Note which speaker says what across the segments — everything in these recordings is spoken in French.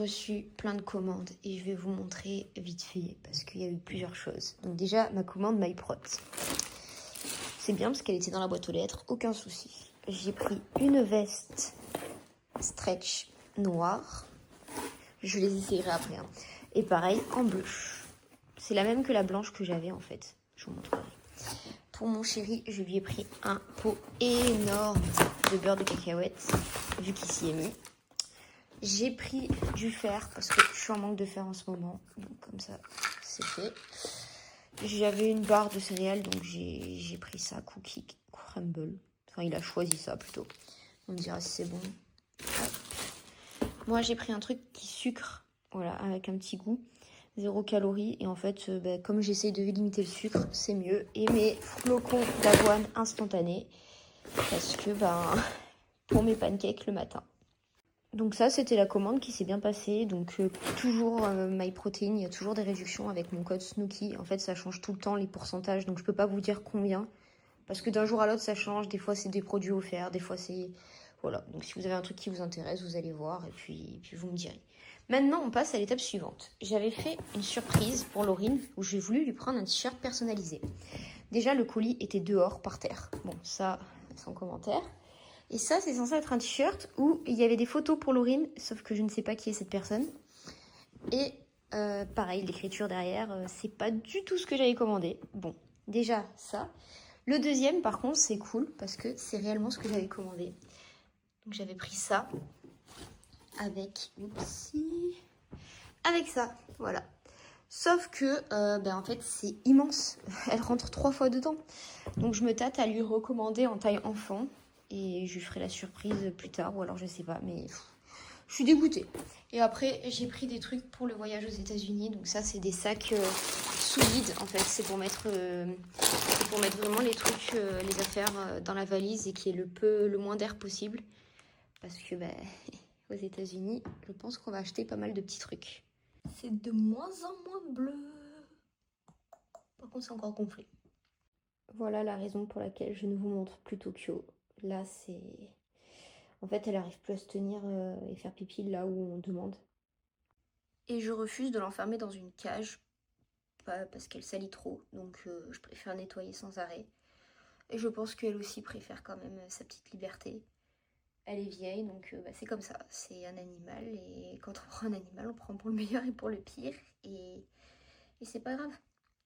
Speaker 1: reçu plein de commandes et je vais vous montrer vite fait parce qu'il y a eu plusieurs choses. Donc déjà, ma commande MyProt. C'est bien parce qu'elle était dans la boîte aux lettres, aucun souci. J'ai pris une veste stretch noire. Je les essayerai après. Hein. Et pareil, en bleu. C'est la même que la blanche que j'avais en fait. Je vous montrerai. Pour mon chéri, je lui ai pris un pot énorme de beurre de cacahuète, vu qu'il s'y est mis. J'ai pris du fer parce que je suis en manque de fer en ce moment. Donc comme ça, c'est fait. J'avais une barre de céréales, donc j'ai pris ça, cookie crumble. Enfin, il a choisi ça plutôt. On me dira si c'est bon. Hop. Moi, j'ai pris un truc qui sucre, voilà, avec un petit goût. 0 calories. Et en fait, comme j'essaye de limiter le sucre, c'est mieux. Et mes flocons d'avoine instantanés. Parce que, pour mes pancakes le matin. Donc ça, c'était la commande qui s'est bien passée. Donc toujours MyProtein, il y a toujours des réductions avec mon code Snooki. En fait, ça change tout le temps les pourcentages. Donc je peux pas vous dire combien. Parce que d'un jour à l'autre, ça change. Des fois, c'est des produits offerts. Des fois, c'est... Voilà. Donc si vous avez un truc qui vous intéresse, vous allez voir. Et puis vous me direz. Maintenant, on passe à l'étape suivante. J'avais fait une surprise pour Laurine où j'ai voulu lui prendre un t-shirt personnalisé. Déjà, le colis était dehors, par terre. Bon, ça, sans commentaire. Et ça, c'est censé être un t-shirt où il y avait des photos pour Laurine, sauf que je ne sais pas qui est cette personne. Et pareil, l'écriture derrière, c'est pas du tout ce que j'avais commandé. Bon, déjà ça. Le deuxième, par contre, c'est cool parce que c'est réellement ce que j'avais commandé. Donc j'avais pris ça avec... Oupsie, avec ça, voilà. Sauf que, en fait, c'est immense. Elle rentre 3 fois dedans. Donc je me tâte à lui recommander en taille enfant. Et je lui ferai la surprise plus tard, ou alors je sais pas, mais je suis dégoûtée. Et après, j'ai pris des trucs pour le voyage aux États-Unis. Donc ça, c'est des sacs sous vide, en fait. C'est pour mettre vraiment les trucs, les affaires dans la valise et qu'il y ait le moins d'air possible. Parce que, aux États-Unis, je pense qu'on va acheter pas mal de petits trucs. C'est de moins en moins bleu. Par contre, c'est encore gonflé. Voilà la raison pour laquelle je ne vous montre plus Tokyo. Là, c'est... En fait, elle arrive plus à se tenir et faire pipi là où on demande. Et je refuse de l'enfermer dans une cage. Pas parce qu'elle salit trop. Donc, je préfère nettoyer sans arrêt. Et je pense qu'elle aussi préfère quand même sa petite liberté. Elle est vieille, donc c'est comme ça. C'est un animal. Et quand on prend un animal, on prend pour le meilleur et pour le pire. Et c'est pas grave.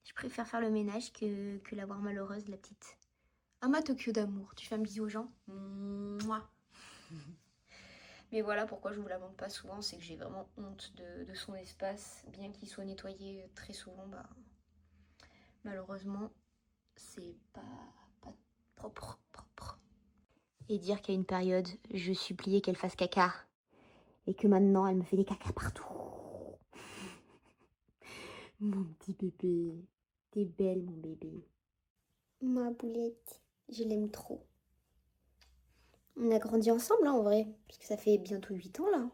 Speaker 1: Je préfère faire le ménage que la voir malheureuse, la petite. Ah, ma Tokyo d'amour, tu fais un bisou aux gens? Mouah. Mais voilà pourquoi je vous la montre pas souvent, c'est que j'ai vraiment honte de son espace. Bien qu'il soit nettoyé très souvent, malheureusement, c'est pas propre. Et dire qu'à une période, je suppliais qu'elle fasse caca. Et que maintenant, elle me fait des caca partout. Mon petit bébé. T'es belle, mon bébé. Ma boulette. Je l'aime trop. On a grandi ensemble, en vrai. Parce que ça fait bientôt 8 ans, là.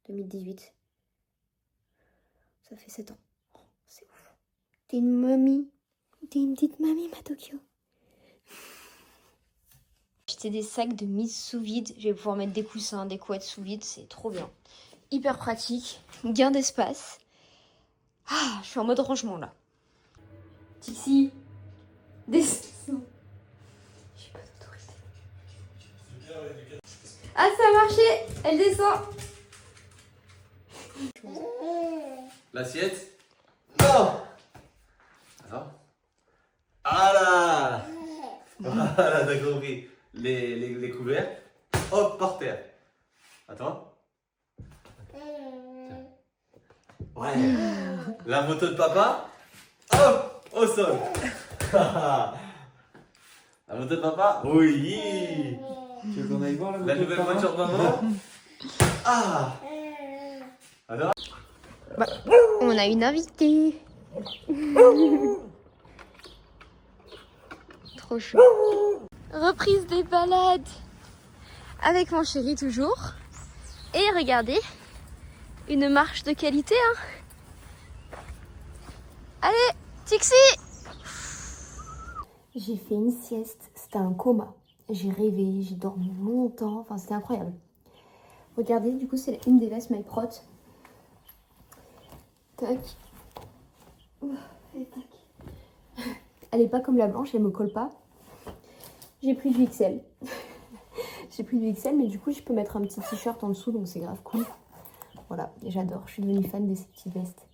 Speaker 1: 2018. Ça fait 7 ans. Oh, c'est ouf. T'es une mamie. T'es une petite mamie, ma Tokyo. J'ai acheté des sacs de mise sous vide. Je vais pouvoir mettre des coussins, des couettes sous vide. C'est trop bien. Hyper pratique. Gain d'espace. Ah, je suis en mode rangement, là. Tixi. Descends. J'ai pas d'autorité. Ah, ça a marché. Elle descend.
Speaker 2: L'assiette? Non! Attends. Ah là! Voilà, t'as compris. Les couverts. Hop, par terre. Attends. Ouais. La moto de papa. Hop, au sol. La moto de papa? Oui.
Speaker 3: Tu veux qu'on aille voir
Speaker 2: La nouvelle voiture de maman? Ah! Alors?
Speaker 1: On a une invitée. Trop chaud. Reprise des balades avec mon chéri toujours. Et regardez, une marche de qualité. Hein. Allez, Tixi! J'ai fait une sieste, c'était un coma. J'ai rêvé, j'ai dormi longtemps, enfin c'était incroyable. Regardez, du coup, c'est une des vestes MyProt. Tac. Et tac. Elle est pas comme la blanche, elle me colle pas. J'ai pris du XL. J'ai pris du XL, mais du coup, je peux mettre un petit t-shirt en dessous, donc c'est grave cool. Voilà, j'adore. Je suis devenue fan de ces petites vestes.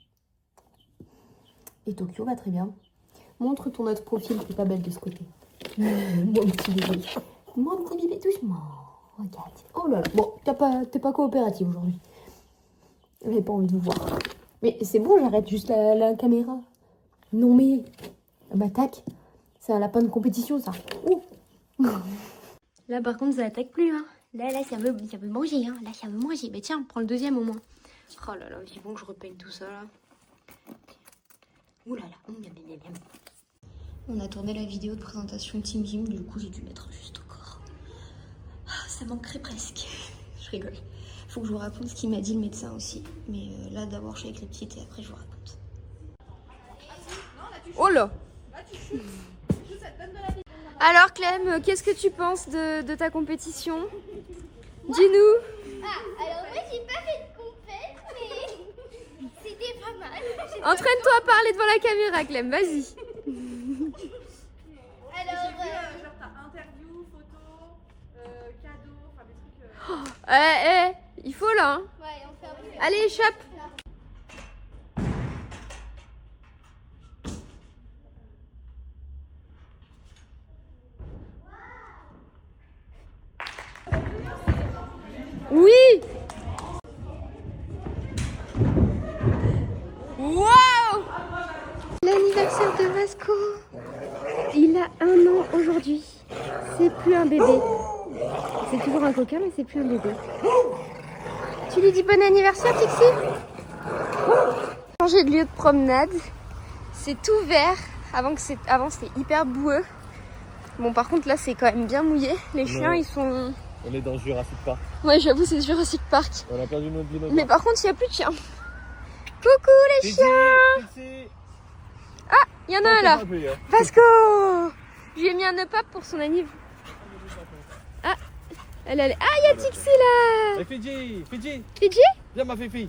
Speaker 1: Et Tokyo va très bien. Montre ton autre profil, t'es pas belle de ce côté. Mon petit bébé. Mon petit bébé, doucement. Regarde. Oh là là. Bon, t'es pas coopérative aujourd'hui. J'avais pas envie de vous voir. Mais c'est bon, j'arrête juste la caméra. Non mais... Bah tac. C'est un lapin de compétition, ça. Ouh. Là, par contre, ça attaque plus, hein. Là, ça veut manger, hein. Là, ça veut manger. Bah tiens, prends le deuxième au moins. Oh là là, c'est bon que je repeigne tout ça, là. Ouh là là. On a tourné la vidéo de présentation Team Gym, du coup, j'ai dû mettre juste au corps. Ah, ça manquerait presque. Je rigole. Faut que je vous raconte ce qu'il m'a dit le médecin aussi. Mais là, d'abord, je suis avec les petites et après, je vous raconte. Oh là. Alors Clem, qu'est-ce que tu penses de ta compétition? Dis-nous.
Speaker 3: Alors moi j'ai pas fait de compète, mais c'était pas mal.
Speaker 1: Entraîne-toi à parler devant la caméra Clem, vas-y.
Speaker 3: Alors
Speaker 4: genre t'as interview, photo, cadeau, enfin des trucs...
Speaker 1: Il faut là. Hein.
Speaker 3: ouais, on fait un peu.
Speaker 1: Allez, échappe. Oui. Waouh. L'anniversaire de Vasco. Il a 1 an aujourd'hui. C'est plus un bébé. C'est toujours un coquin, mais c'est plus un bébé. Tu lui dis bon anniversaire, Tixi? Changer de lieu de promenade. C'est tout vert. Avant c'était hyper boueux. Bon, par contre, là, c'est quand même bien mouillé. Les chiens, ils sont...
Speaker 2: On est dans Jurassic Park.
Speaker 1: Ouais, j'avoue, c'est Jurassic Park.
Speaker 2: On a perdu notre dinosaure.
Speaker 1: Mais par contre, il n'y a plus de chiens. Coucou les chiens. Ah, il y en a un là. Vasco. Je lui ai mis un up pour son anniv. Ah, elle allait. Ah, il y a Tixi là.
Speaker 2: Et Fidji.
Speaker 1: Fidji?
Speaker 2: Viens ma Fifi.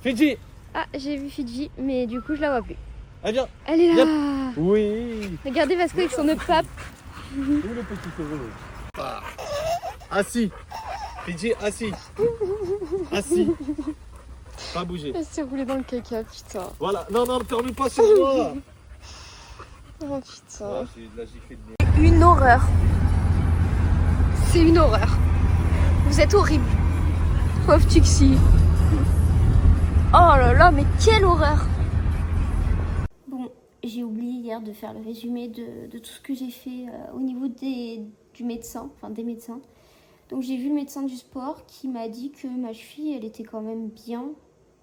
Speaker 2: Fidji.
Speaker 1: Ah, j'ai vu Fidji, mais du coup, je la vois plus.
Speaker 2: Ah, viens.
Speaker 1: Elle est là.
Speaker 2: Oui.
Speaker 1: Regardez Vasco avec son up.
Speaker 2: Où le petit cheveu? Assis. Fidji, assis. Assis. Pas bouger.
Speaker 1: Elle s'est roulée dans le caca, putain.
Speaker 2: Voilà. Non, ne ferme pas sur moi.
Speaker 1: Oh putain.
Speaker 2: C'est de la giflée de merde.
Speaker 1: Une horreur. C'est une horreur. Vous êtes horrible. Pauvre Tixi. Oh là là, mais quelle horreur. Bon, j'ai oublié hier de faire le résumé de tout ce que j'ai fait au niveau du médecin, enfin des médecins. Donc j'ai vu le médecin du sport qui m'a dit que ma cheville, elle était quand même bien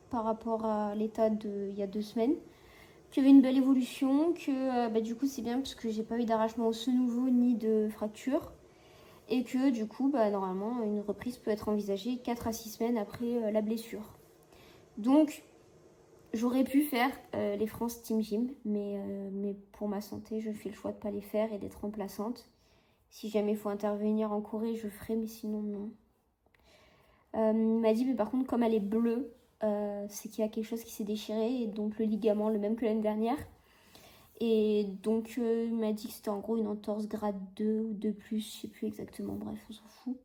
Speaker 1: par rapport à l'état d'il y a 2 semaines. Qu'il y avait une belle évolution, que du coup c'est bien parce que j'ai pas eu d'arrachement osseux nouveau ni de fracture. Et que du coup, normalement, une reprise peut être envisagée 4 à 6 semaines après la blessure. Donc, j'aurais pu faire les France Team Gym, mais pour ma santé, je fais le choix de ne pas les faire et d'être remplaçante. Si jamais il faut intervenir en Corée, je ferai, mais sinon, non. Il m'a dit, mais par contre, comme elle est bleue, c'est qu'il y a quelque chose qui s'est déchiré, et donc le ligament, le même que l'année dernière. Et donc, il m'a dit que c'était en gros une entorse grade 2 ou 2+, je sais plus exactement, bref, on s'en fout.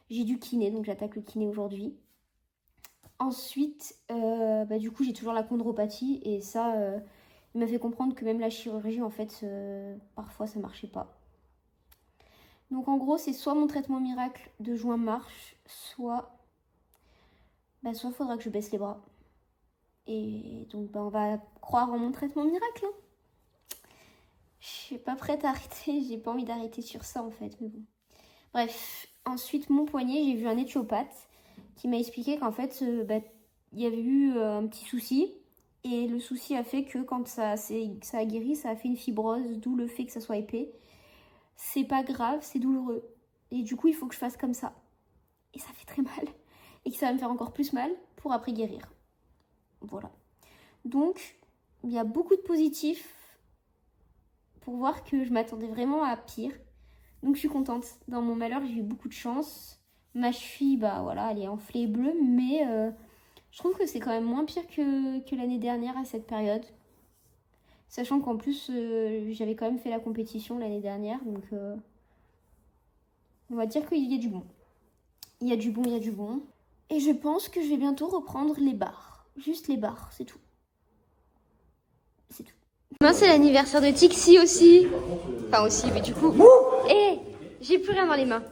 Speaker 1: J'ai du kiné, donc j'attaque le kiné aujourd'hui. Ensuite, du coup, j'ai toujours la chondropathie, et ça, il m'a fait comprendre que même la chirurgie, en fait, parfois, ça marchait pas. Donc, en gros, c'est soit mon traitement miracle de juin marche, soit il faudra que je baisse les bras. Et donc, on va croire en mon traitement miracle, hein. Je suis pas prête à arrêter, j'ai pas envie d'arrêter sur ça en fait, mais bon. Bref, ensuite mon poignet, j'ai vu un éthiopathe qui m'a expliqué qu'en fait, il y avait eu un petit souci. Et le souci a fait que quand ça a guéri, ça a fait une fibrose, d'où le fait que ça soit épais. C'est pas grave, c'est douloureux. Et du coup, il faut que je fasse comme ça. Et ça fait très mal. Et que ça va me faire encore plus mal pour après guérir. Voilà. Donc, il y a beaucoup de positifs pour voir que je m'attendais vraiment à pire. Donc je suis contente. Dans mon malheur, j'ai eu beaucoup de chance. Ma cheville, bah voilà, elle est enflée bleue, mais je trouve que c'est quand même moins pire que l'année dernière à cette période. Sachant qu'en plus, j'avais quand même fait la compétition l'année dernière, donc on va dire qu'il y a du bon. Il y a du bon, il y a du bon. Et je pense que je vais bientôt reprendre les barres. Juste les barres, c'est tout. C'est tout. Demain, c'est l'anniversaire de Tixi aussi. Enfin aussi, mais du coup... Hé, j'ai plus rien dans les mains.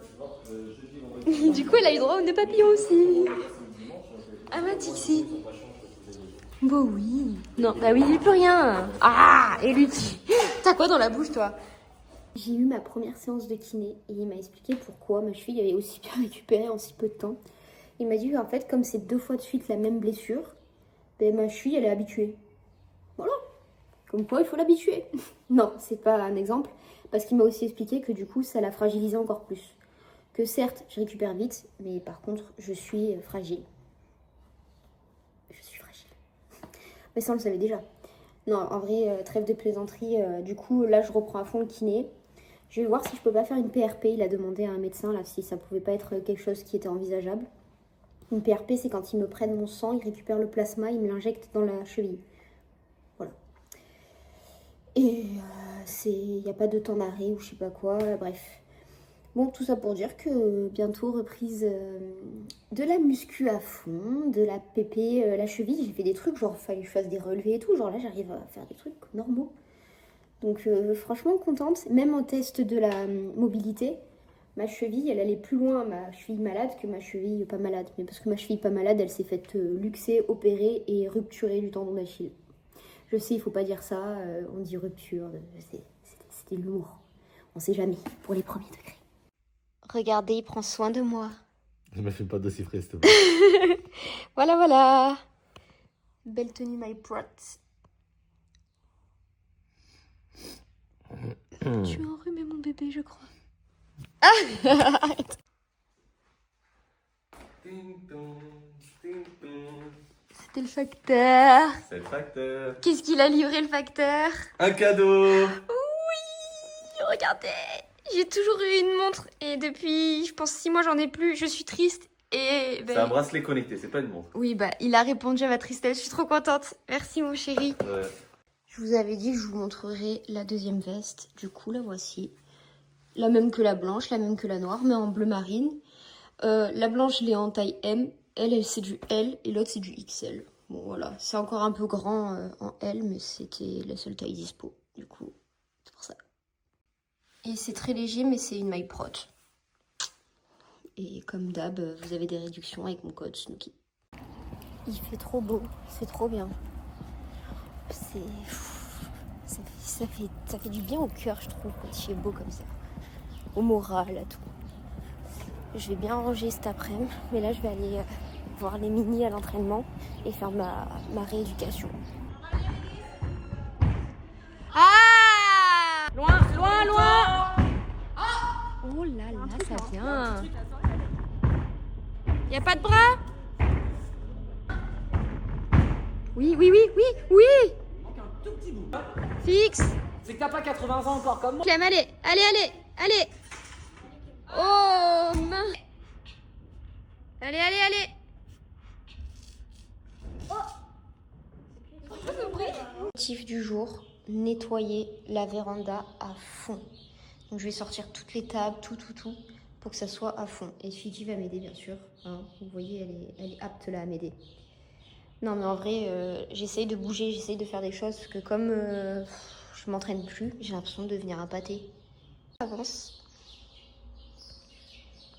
Speaker 1: Du coup, elle a eu droit au nœud papillon aussi. Ah ma Tixi. Bah oui. Non, bah oui, j'ai plus rien. Ah, et Lutti. T'as quoi dans la bouche, toi? J'ai eu ma première séance de kiné et il m'a expliqué pourquoi ma cheville avait aussi bien récupéré en si peu de temps. Il m'a dit qu'en fait, comme c'est 2 fois de suite la même blessure, ben, ma cheville, elle est habituée. Voilà. Comme quoi, il faut l'habituer. Non, c'est pas un exemple, parce qu'il m'a aussi expliqué que du coup, ça l'a fragilisé encore plus. Que certes, je récupère vite, mais par contre, je suis fragile. Je suis fragile. Mais ça, on le savait déjà. Non, en vrai, trêve de plaisanterie. Du coup, là, je reprends à fond le kiné. Je vais voir si je peux pas faire une PRP. Il a demandé à un médecin là si ça pouvait pas être quelque chose qui était envisageable. Une PRP, c'est quand ils me prennent mon sang, ils récupèrent le plasma, ils me l'injectent dans la cheville. Voilà. Et il n'y a pas de temps d'arrêt ou je sais pas quoi, bref. Bon, tout ça pour dire que bientôt reprise de la muscu à fond, de la pépé, la cheville. J'ai fait des trucs, genre fallait que je fasse des relevés et tout. Genre là, j'arrive à faire des trucs normaux. Donc franchement contente, même en test de la mobilité. Ma cheville, elle allait plus loin, ma cheville malade, que ma cheville pas malade. Mais parce que ma cheville pas malade, elle s'est faite luxer, opérer et rupturer du tendon d'Achille. Je sais, il faut pas dire ça, on dit rupture, c'était lourd. On sait jamais, pour les premiers degrés. Regardez, il prend soin de moi.
Speaker 2: Je me fais pas d'aussi frais, s'il te plaît.
Speaker 1: Voilà, voilà. Belle tenue, my prot. Tu as enrhumé mon bébé, je crois. Ah, arrête. C'était le facteur.
Speaker 2: C'est le facteur.
Speaker 1: Qu'est-ce qu'il a livré, le facteur?
Speaker 2: Un cadeau.
Speaker 1: Oui, regardez. J'ai toujours eu une montre et depuis, je pense, 6 mois, j'en ai plus. Je suis triste et...
Speaker 2: C'est un bracelet connecté, c'est pas une montre.
Speaker 1: Oui, bah, il a répondu à ma tristesse. Je suis trop contente. Merci, mon chéri.
Speaker 2: Ouais.
Speaker 1: Je vous avais dit que je vous montrerai la deuxième veste. Du coup, la voici. La même que la blanche, la même que la noire, mais en bleu marine. La blanche, je l'ai en taille M. Elle, c'est du L et l'autre, c'est du XL. Bon, voilà. C'est encore un peu grand en L, mais c'était la seule taille dispo. Du coup, c'est pour ça. Et c'est très léger, mais c'est une maille prot. Et comme d'hab, vous avez des réductions avec mon code Snooki. Il fait trop beau, c'est trop bien. Ça fait du bien au cœur, je trouve, quand il fait beau comme ça. Au moral, à tout. Je vais bien ranger cet après-midi, mais là, je vais aller voir les mini à l'entraînement et faire ma rééducation. Ah! Loin, loin, loin! Oh là là, ça vient. Y a pas de bras? Oui, oui, oui, oui, oui!
Speaker 5: Un tout petit bout.
Speaker 1: Fixe!
Speaker 5: C'est que t'as pas 80 ans encore comme moi.
Speaker 1: Clem, allez, allez, allez, allez! Oh, mince! Allez, allez, allez! Objectif du jour, nettoyer la véranda à fond. Donc je vais sortir toutes les tables, tout, pour que ça soit à fond. Et Fiji va m'aider, bien sûr. Hein, vous voyez, elle est apte là à m'aider. Non, mais en vrai, j'essaye de bouger, j'essaye de faire des choses, parce que comme je m'entraîne plus, j'ai l'impression de devenir un pâté. Avance.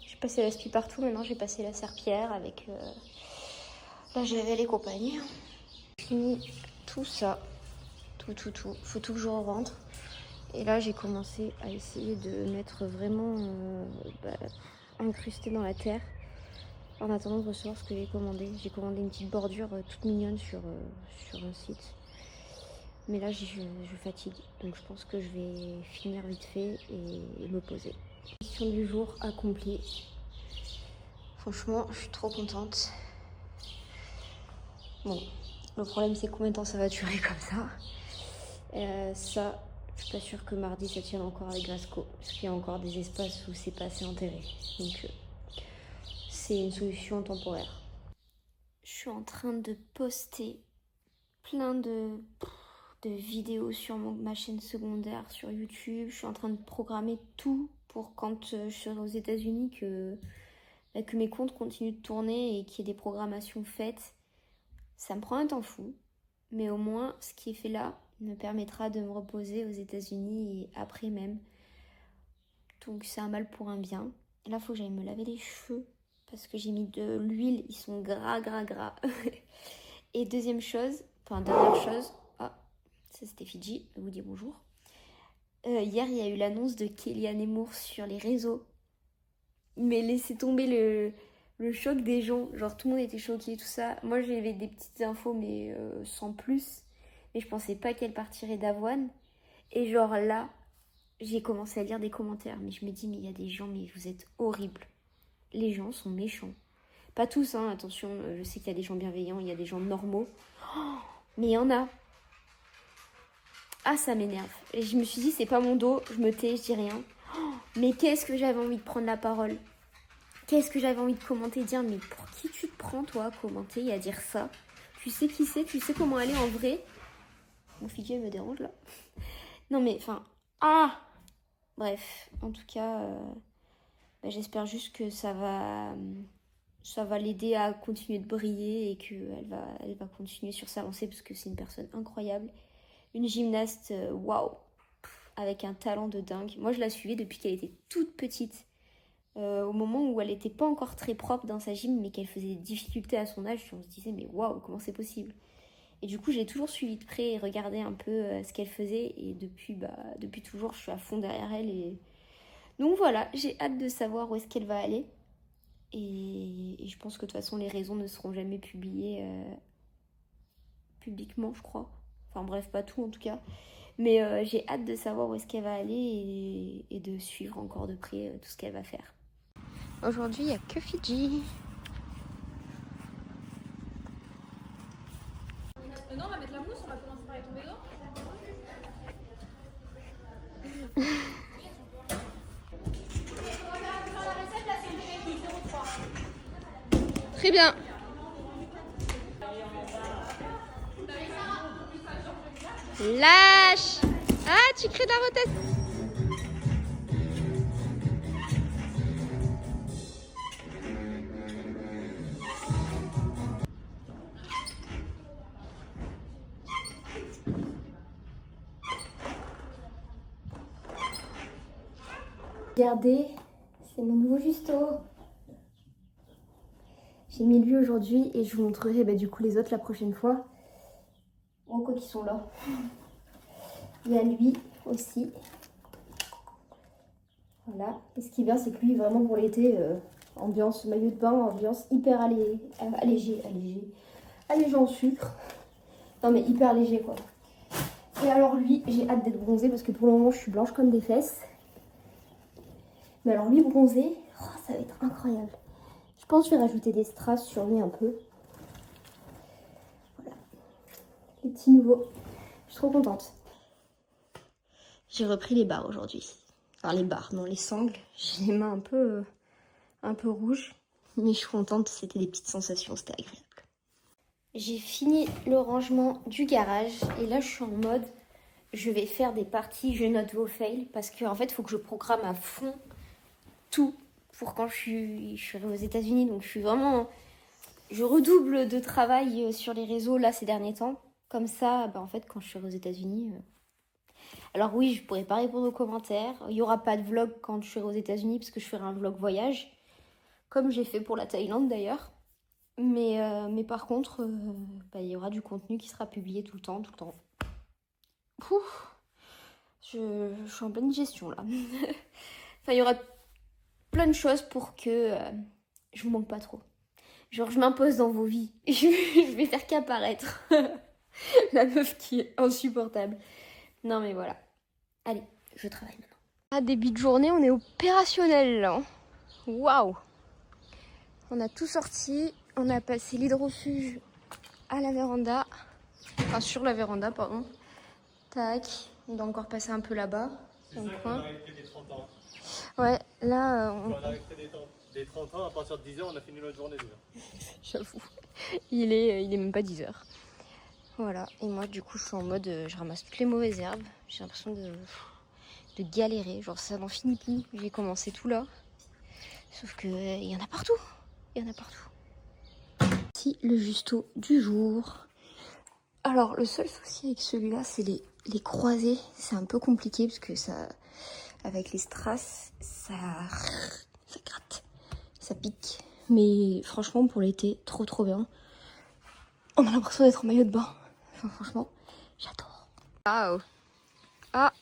Speaker 1: J'ai passé la spi partout, maintenant j'ai passé la serpillière avec la javel et compagnie. J'ai fini tout ça, tout. Faut tout que je rentre. Et là, j'ai commencé à essayer de mettre vraiment incrusté dans la terre en attendant de recevoir ce que j'ai commandé. J'ai commandé une petite bordure toute mignonne sur un site. Mais là, je fatigue. Donc, je pense que je vais finir vite fait et me poser. Mission du jour accomplie. Franchement, je suis trop contente. Bon, le problème, c'est combien de temps ça va durer comme ça. Ça, je suis pas sûre que mardi, ça tienne encore avec Grasco. Parce qu'il y a encore des espaces où c'est pas assez enterré. Donc, c'est une solution temporaire. Je suis en train de poster plein de vidéos sur ma chaîne secondaire sur YouTube. Je suis en train de programmer tout pour quand je serai aux États-Unis que mes comptes continuent de tourner et qu'il y ait des programmations faites. Ça me prend un temps fou, mais au moins ce qui est fait là me permettra de me reposer aux États-Unis et après même. Donc c'est un mal pour un bien. Et là, il faut que j'aille me laver les cheveux parce que j'ai mis de l'huile, ils sont gras. Et dernière chose, ça c'était Fidji, je vous dis bonjour. Hier, il y a eu l'annonce de Kellyanne Moore sur les réseaux. Mais laissez tomber le choc des gens. Genre, tout le monde était choqué, tout ça. Moi, j'avais des petites infos, mais sans plus. Mais je pensais pas qu'elle partirait d'Avoine. Et genre là, j'ai commencé à lire des commentaires. Mais je me dis, mais il y a des gens, mais vous êtes horribles. Les gens sont méchants. Pas tous, hein, attention. Je sais qu'il y a des gens bienveillants, il y a des gens normaux. Oh, mais il y en a. Ah, ça m'énerve. Et je me suis dit, c'est pas mon dos, je me tais, je dis rien. Oh, mais qu'est-ce que j'avais envie de prendre la parole. Qu'est-ce que j'avais envie de commenter, dire, mais pour qui tu te prends, toi, à commenter et à dire ça? Tu sais qui c'est, tu sais comment aller en vrai. Mon figuier me dérange, là. Non, mais, enfin... Ah! Bref, en tout cas, j'espère juste que ça va l'aider à continuer de briller et qu'elle va continuer sur sa lancée parce que c'est une personne incroyable. Une gymnaste, waouh, avec un talent de dingue. Moi, je la suivais depuis qu'elle était toute petite. Au moment où elle n'était pas encore très propre dans sa gym, mais qu'elle faisait des difficultés à son âge, on se disait, mais waouh, comment c'est possible? Et du coup, j'ai toujours suivi de près et regardé un peu ce qu'elle faisait. Et depuis toujours, je suis à fond derrière elle. Et... donc voilà, j'ai hâte de savoir où est-ce qu'elle va aller. Et je pense que de toute façon, les raisons ne seront jamais publiées publiquement, je crois. Enfin bref, pas tout en tout cas. Mais j'ai hâte de savoir où est-ce qu'elle va aller et de suivre encore de près tout ce qu'elle va faire. Aujourd'hui, il n'y a que Fidji.
Speaker 4: Non, on va mettre la mousse, on va commencer par aller tomber dedans.
Speaker 1: Très bien. Lâche. Ah, tu crées de la rotation. Regardez, c'est mon nouveau Justo. J'ai mis lui aujourd'hui et je vous montrerai du coup les autres la prochaine fois. Bon, quoi qu'ils sont là. Il y a lui aussi. Voilà. Et ce qui est bien, c'est que lui, vraiment pour l'été, ambiance maillot de bain, ambiance hyper allégé en sucre. Non mais hyper léger quoi. Et alors lui, j'ai hâte d'être bronzée parce que pour le moment, je suis blanche comme des fesses. Mais alors lui bronzé, oh, ça va être incroyable. Je pense que je vais rajouter des strass sur lui un peu. Voilà. Les petits nouveaux. Je suis trop contente. J'ai repris les barres aujourd'hui. Enfin les barres, non les sangles. J'ai les mains un peu rouges. Mais je suis contente, c'était des petites sensations, c'était agréable. J'ai fini le rangement du garage. Et là je suis en mode, je vais faire des parties, je note vos fails. Parce qu'en fait il faut que je programme à fond tout pour quand je serai aux États-Unis. Donc je redouble de travail sur les réseaux là ces derniers temps. Comme ça, en fait, quand je serai aux États-Unis... Alors oui, je pourrai pas répondre aux commentaires. Il n'y aura pas de vlog quand je serai aux États-Unis parce que je ferai un vlog voyage. Comme j'ai fait pour la Thaïlande d'ailleurs. Mais par contre, il y aura du contenu qui sera publié tout le temps. Ouf, je suis en pleine gestion là. Enfin, il y aura plein de choses pour que je vous manque pas trop. Genre, je m'impose dans vos vies. Je vais faire qu'apparaître. La meuf qui est insupportable. Non mais voilà. Allez, je travaille maintenant. À début de journée, on est opérationnel là. Waouh! On a tout sorti. On a passé l'hydrofuge à la véranda. Enfin, sur la véranda, pardon. Tac. On doit encore passer un peu là-bas. Dans le coin. Ouais, là...
Speaker 2: Les 30 ans, à partir de 10h, on a fini notre journée déjà.
Speaker 1: J'avoue. Il est même pas 10 heures. Voilà. Et moi, du coup, je suis en mode, je ramasse toutes les mauvaises herbes. J'ai l'impression de galérer. Genre, ça n'en finit plus. J'ai commencé tout là. Sauf que il y en a partout. Il y en a partout. Voici le justo du jour. Alors, le seul souci avec celui-là, c'est les croisés. C'est un peu compliqué parce que ça, avec les strass, ça gratte. Ça pique. Mais franchement, pour l'été, trop bien. On a l'impression d'être en maillot de bain. Enfin, franchement, j'adore. Waouh. Ah.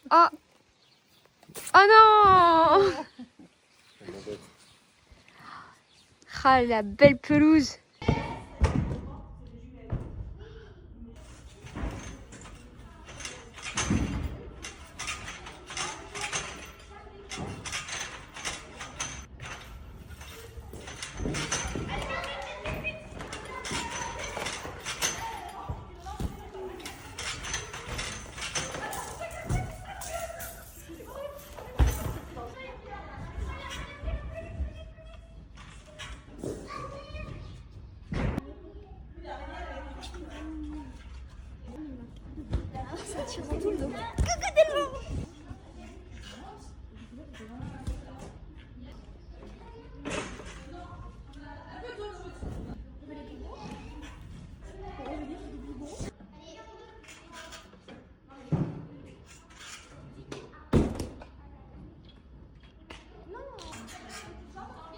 Speaker 1: Oh non. Ah, la belle pelouse.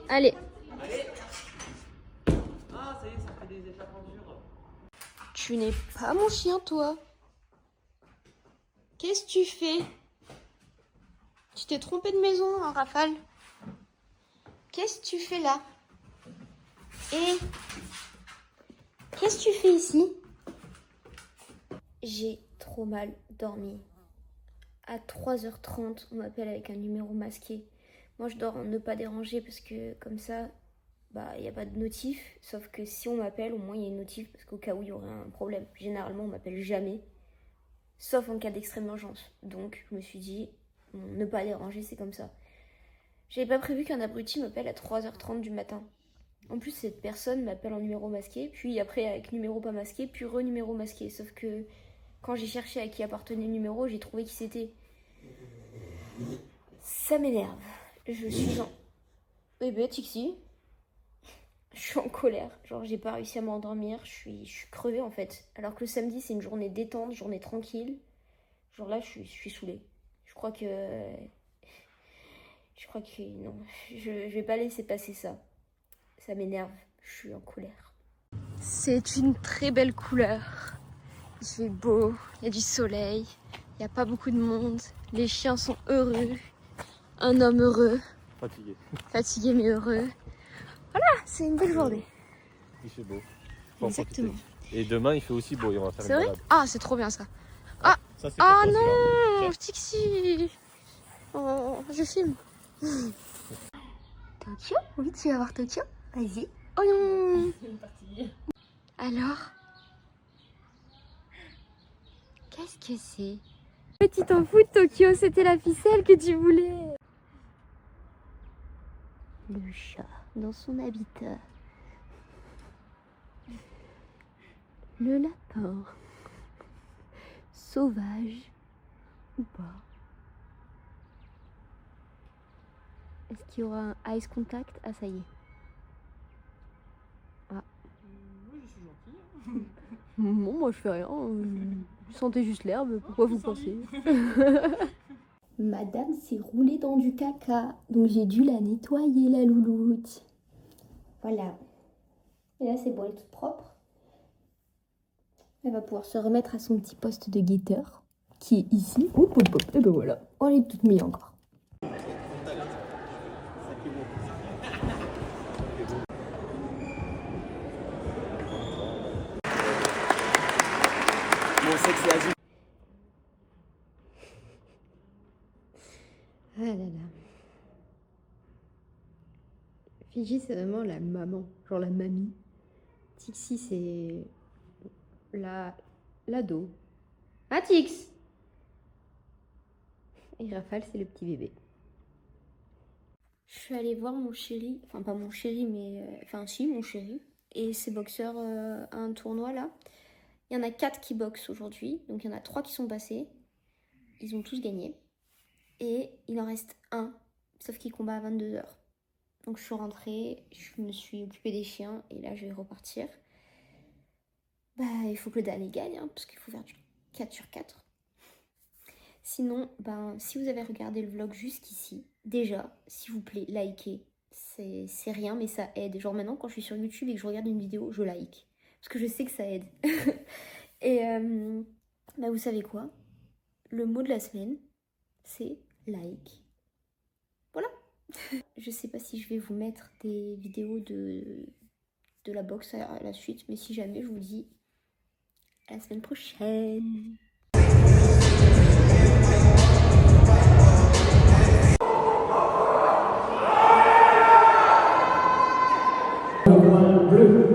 Speaker 1: Allez.
Speaker 5: Ah, ça y est, ça fait des échappages.
Speaker 1: Tu n'es pas mon chien, toi. Qu'est-ce que tu fais? Tu t'es trompé de maison, hein, Rafale? Qu'est-ce que tu fais là? Et qu'est-ce que tu fais ici? J'ai trop mal dormi. À 3h30, on m'appelle avec un numéro masqué. Moi, je dors en ne pas déranger parce que comme ça, bah, il n'y a pas de notif. Sauf que si on m'appelle, au moins il y a une notif parce qu'au cas où il y aurait un problème. Généralement, on m'appelle jamais. Sauf en cas d'extrême urgence. Donc, je me suis dit, ne pas déranger, c'est comme ça. J'avais pas prévu qu'un abruti m'appelle à 3h30 du matin. En plus, cette personne m'appelle en numéro masqué, puis après avec numéro pas masqué, puis re-numéro masqué. Sauf que quand j'ai cherché à qui appartenait le numéro, j'ai trouvé qui c'était. Ça m'énerve. Je suis en... Eh ben, Tixi. Je suis en colère. Genre, j'ai pas réussi à m'endormir. Je suis crevée, en fait. Alors que le samedi, c'est une journée détente, journée tranquille. Genre là, je suis saoulée. Je crois que... Non. Je vais pas laisser passer ça. Ça m'énerve. Je suis en colère. C'est une très belle couleur. Il fait beau. Il y a du soleil. Il n'y a pas beaucoup de monde. Les chiens sont heureux. Un homme heureux.
Speaker 2: Fatigué.
Speaker 1: Fatigué mais heureux. Voilà, c'est une belle journée.
Speaker 2: Il fait beau.
Speaker 1: Exactement.
Speaker 2: Et demain, il fait aussi beau. Et on va faire
Speaker 1: C'est
Speaker 2: une
Speaker 1: vrai?
Speaker 2: balade.
Speaker 1: Ah, c'est trop bien ça. Ah,
Speaker 2: Ça, c'est
Speaker 1: ah
Speaker 2: pour toi,
Speaker 1: non,
Speaker 2: celui-là.
Speaker 1: Tixi. Oh, je filme. Tokyo? Oui, tu vas voir Tokyo? Vas-y. Oh non. Alors? Qu'est-ce que c'est? Tu t'en fous de Tokyo, c'était la ficelle que tu voulais. Le chat dans son habitat. Le lapin. Sauvage ou pas? Est-ce qu'il y aura un eyes contact? Ah, ça y est. Ah.
Speaker 5: Oui, je suis gentille.
Speaker 1: Bon, moi je fais rien. Je sentais juste l'herbe, pourquoi vous pensez? Madame s'est roulée dans du caca, donc j'ai dû la nettoyer, la louloute. Voilà. Et là, c'est bon, elle est toute propre. Elle va pouvoir se remettre à son petit poste de guetteur, qui est ici. Hop, hop, hop. Et ben voilà, on est toute mise encore.
Speaker 5: Mon sexe est azul.
Speaker 1: Ah là là. Fiji, c'est vraiment la maman, genre la mamie. Tixi, c'est l'ado. Ah, Tix! Et Rafale, c'est le petit bébé. Je suis allée voir mon chéri, enfin pas mon chéri, mais enfin si, mon chéri, et ses boxeurs à un tournoi là. Il y en a 4 qui boxent aujourd'hui, donc il y en a 3 qui sont passés. Ils ont tous gagné. Et il en reste un, sauf qu'il combat à 22h. Donc je suis rentrée, je me suis occupée des chiens, et là je vais repartir. Bah il faut que le dernier gagne, hein, parce qu'il faut faire du 4 sur 4. Sinon, ben, si vous avez regardé le vlog jusqu'ici, déjà, s'il vous plaît, likez. C'est rien, mais ça aide. Genre maintenant, quand je suis sur YouTube et que je regarde une vidéo, je like. Parce que je sais que ça aide. Et bah, vous savez quoi? Le mot de la semaine, c'est like. Voilà. Je sais pas si je vais vous mettre des vidéos de la boxe à la suite, mais si jamais, je vous dis à la semaine prochaine.
Speaker 6: Bleu.